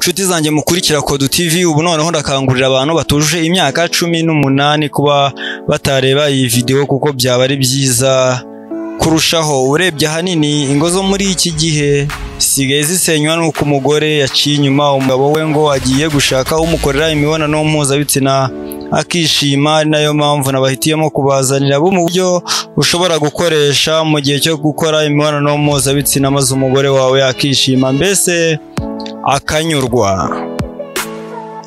Nshuti zanjye mukurikira Kodu TV, ubu noneho ndakangurira abantu batuje imyaka 18 kuba batareba iyi video kuko byaba ari byiza kurushaho. Urebye hanini ingo zo muri iki gihe sigaye zisenywa nuko umugore yaciye inyuma umugabo we ngo agiye gushaka umukorera imibonano mpuzabitsina akishima. Ari nayo mpamvu nabahitiyemo kubazanira bo mu buryo ushobora gukoresha mu gihe cyo gukora imibonano mpuzabitsina maze umugore wawe akishima, mbese akanyurwa.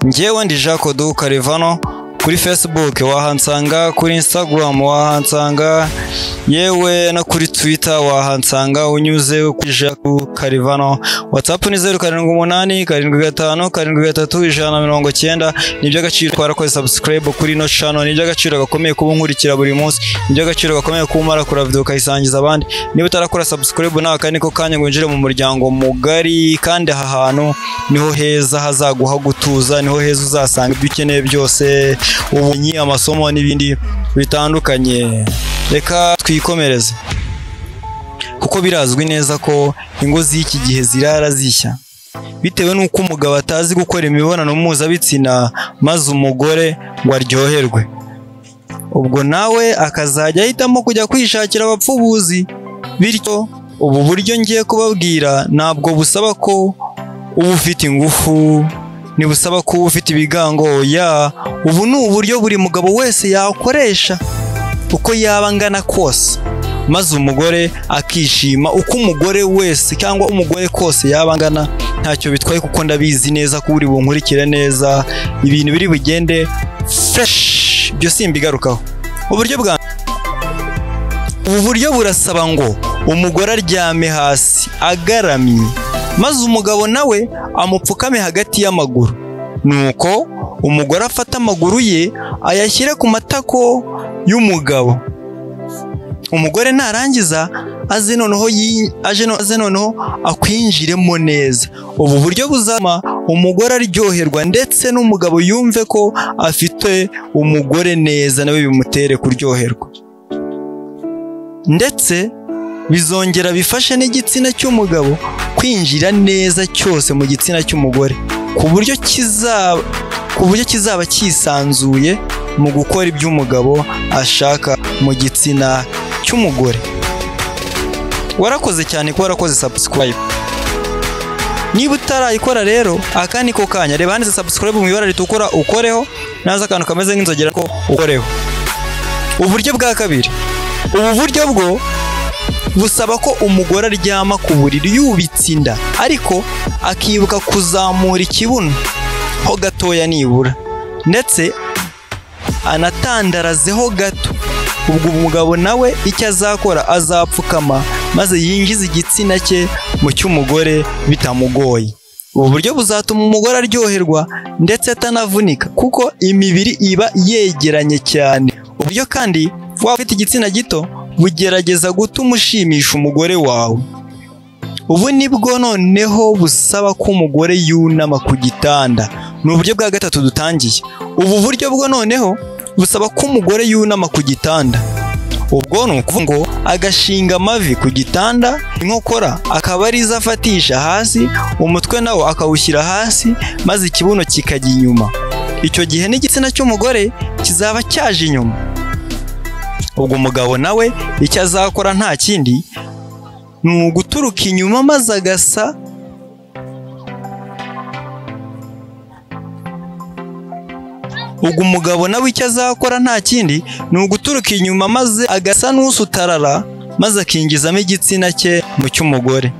Njyewe ndi Jean Kodu Karivano. Kuri Facebook wahansanga, kuri Instagram wahansanga, yewe na kuri Twitter wahansanga unyuze kuri Jean Karivano. WhatsApp ni 078 75 73 190. Nibyo agaciro twarakoze subscribe kuri no channel, nibyo agaciro gakomeye kuba nkurikira buri munsi, nibyo agaciro gakomeye kumara kura video kayisangiza abandi. Niba utarakora subscribe nawe kandi ko kanya ngo njire mu muryango mugari, kandi aha hantu niho heza hazaguha gutuza, niho heza uzasanga ibyo ukeneye byose, ubumenyi, amasomo n'ibindi bitandukanye. Reka twikomereze kuko birazwi neza ko ingo z'iki gihe zirara zishya bitewe nuko umugabo atazi gukora imibonano mpuzabitsina maze umugore ngo aryoherwe. Ubwo nawe akazajya ahitamo kujya kwishakira abapfubuzi. Bityo ubu buryo ngiye kubabwira ntabwo busaba ko uba ufite ingufu, ntibusaba ko uba ufite ibigango. Ya ubu ni uburyo buri mugabo wese yakoresha uko yaba angana kose, maze umugore akishima. Uko umugore wese cyangwa umugore kose yaba angana ntacyo bitwaye, kuko ndabizi neza ko uri bunkurikire neza, ibintu biri bugende fresh, byo simbigarukaho. Ubu buryo burasaba ngo umugore aryame hasi agaramye, maze umugabo nawe amupfukame hagati y'amaguru. Nuko umugore afata amaguru ye ayashyire ku matako y'umugabo. Umugore narangiza aze noneho akwinjiremo neza. Ubu buryo buzama umugore aryoherwa, ndetse n'umugabo yumve ko afite umugore neza, nawe bimutere kuryoherwa, ndetse bizongera bifashe n'igitsina cy'umugabo kwinjira neza cyose mu gitsina cy'umugore, ku buryo kizaba cyisanzuye mu gukora ibyo umugabo ashaka mu gitsina cy'umugore. Warakoze cyane ko warakoze subscribe. Niba utarayikora rero aka niko kanya, reba handitse subscribe mu ibara ritukura ukoreho, naza akantu kameze nk'inzogera ko ukoreho. Uburyo bwa kabiri, ubu buryo bwo busaba ko umugore aryama ku buriri yubitse inda, ariko akibuka kuzamura ikibuno ho gatoya nibura, ndetse anatandarazeho gato. Ubwo umugabo nawe icyo azakora azapfukama maze yinjiza igitsina cye mu cy'umugore bitamugoye. Ubu buryo buzatuma umugore aryoherwa ndetse atanavunika, kuko imibiri iba yegeranye cyane. Uburyo kandi waba ufite igitsina gito bugerageza gutuma ushimisha umugore wawe. Ubu nibwo noneho busaba ko umugore yunama ku gitanda. Ni uburyo bwa gatatu dutangiye. Ubu buryo bwo noneho busaba ko umugore yunama ku gitanda. Ubwo ni ukuvuga ngo agashinga amavi ku gitanda, inkokora akaba arizo afatisha hasi, umutwe nawo akawushyira hasi, maze ikibuno kikajya inyuma. Icyo gihe n'igitsina cy'umugore kizaba cyaje inyuma. Ubwo umugabo nawe icyo azakora nta kindi ni uguturuka inyuma maze agasa n'usutarara maze akinjizamo igitsina cye mu cy'umugore.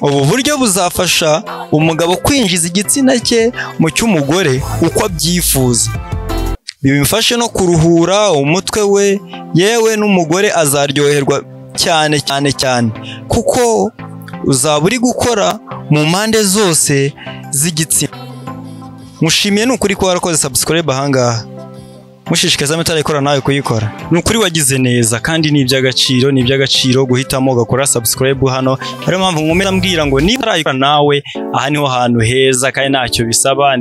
Ubu buryo buzafasha umugabo kwinjiza igitsina cye mu cy'umugore uko abyifuza. Bimufashe no kuruhura umutwe we, yewe n'umugore azaryoherwa cyane cyane cyane, kuko uzaba uri gukora mu mpande zose z'igitsina. Mushimiye n'ukuri ko warakoze subscribe ahangaha, mushishikaza mutarayikora nawe kuyikora. N'ukuri wagize neza, kandi ni iby'agaciro guhitamo gakora subscribe hano. Ariyo mpamvu nkomera mbwira ngo niba utarayikora nawe, aha niho hantu heza, kandi ntacyo bisaba.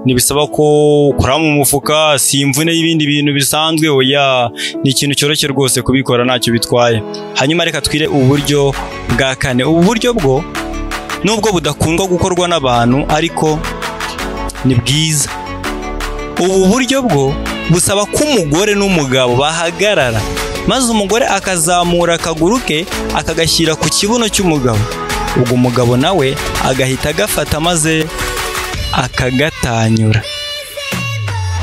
Nibisaba ko ukora mu mufuka, si imvune y'ibindi bintu bisanzwe. Oya, ni ikintu cyoroshye rwose kubikora, ntacyo bitwaye. Hanyuma reka twire uburyo bwa kane. Ubu buryo bwo nubwo budakundwa gukorwa n'abantu ariko ni bwiza. Ubu buryo bwo busaba ko umugore n'umugabo bahagarara maze umugore akazamura akaguru ke akagashyira ku kibuno cy'umugabo, ubwo umugabo nawe agahita agafata maze akagatanyura.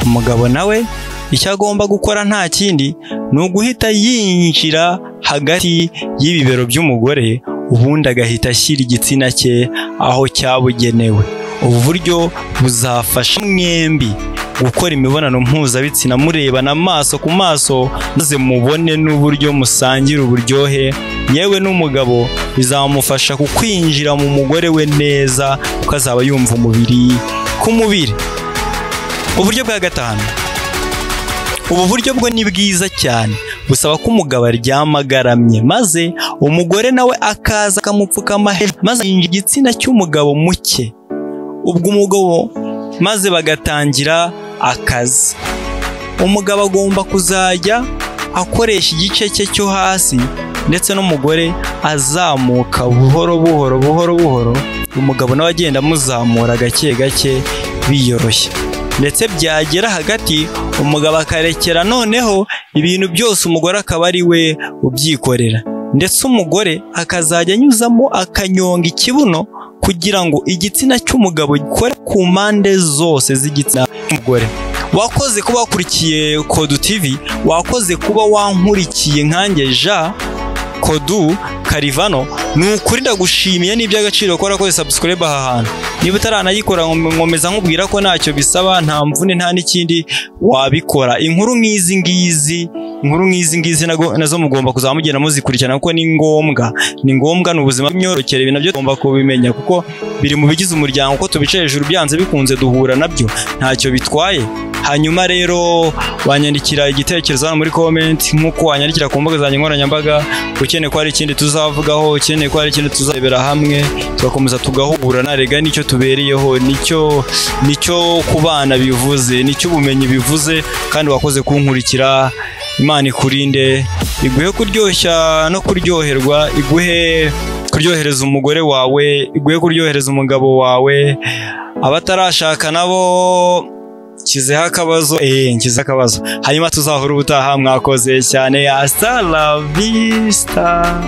Umugabo nawe icyo agomba gukora nta kindi ni uguhita yinjira hagati y'ibibero by'umugore, ubundi agahita ashyira igitsina cye aho cyabugenewe. Ubu buryo buzafasha mwembi gukora imibonano mpuzabitsina murebana amaso ku maso maze mubone n'uburyo musangira uburyohe, yewe n'umugabo bizamufasha kukwinjira mu mugore we neza kuko azaba yumva umubiri ku mubiri. Uburyo bwa gatanu, ubu buryo bwo ni bwiza cyane, busaba ko umugabo aryama agaramye maze umugore nawe akaza akamupfukama hejuru maze yinjira igitsina cy'umugabo muke, ubwo umugabo maze bagatangira akazi. Umugabo agomba kuzajya akoresha igice cye cyo hasi ndetse n'umugore azamuka buhoro buhoro, umugabo nawe agenda amuzamura gake gake biyoroshya, ndetse byagera hagati umugabo akarekera noneho ibintu byose umugore akaba ari we ubyikorera, ndetse umugore akazajya anyuzamo akanyonga ikibuno kugira ngo igitsina cy'umugabo gikore ku mpande zose z'igitsina cy'umugore. Wakoze kuba wakurikiye Kodu TV, wakoze kuba wankurikiye nkanjye Jean Kodu Karivano, ni ukuri ndagushimiye n'iby'agaciro ko wakoze subscribe aha hantu. Niba utaranayikora nkomeza nkubwira ko ntacyo bisaba, nta mvune nta n'ikindi wabikora. Inkuru nk'izi ngizi nazo mugomba kuzamugenda muzikurikirana kuko ni ngombwa n'ubuzima bw'imyororokere, ibintu nabyo tugomba kubimenya kuko biri mu bigize umuryango, uko tubica hejuru byanze bikunze duhura nabyo, ntacyo bitwaye. Hanyuma rero wanyandikira igitekerezo hano muri comment, nk'uko wanyandikira ku mbuga zanjye nkoranyambaga, ukeneye ko hari ikindi tuzavugaho, ukeneye ko hari ikindi tuzarebera hamwe, tugakomeza tugahugurana. Rega nicyo tubereyeho, nicyo ku bana bivuze, nicyo ubumenyi bivuze, kandi wakoze kunkurikira. Imana ikurinde, iguhe kuryoshya no kuryoherwa, iguhe kuryohereza umugore wawe, iguhe kuryohereza umugabo wawe. Abatarashaka nabo nshyizeho akabazo, hanyuma tuzahura ubutaha. Mwakoze cyane, hasta la vista.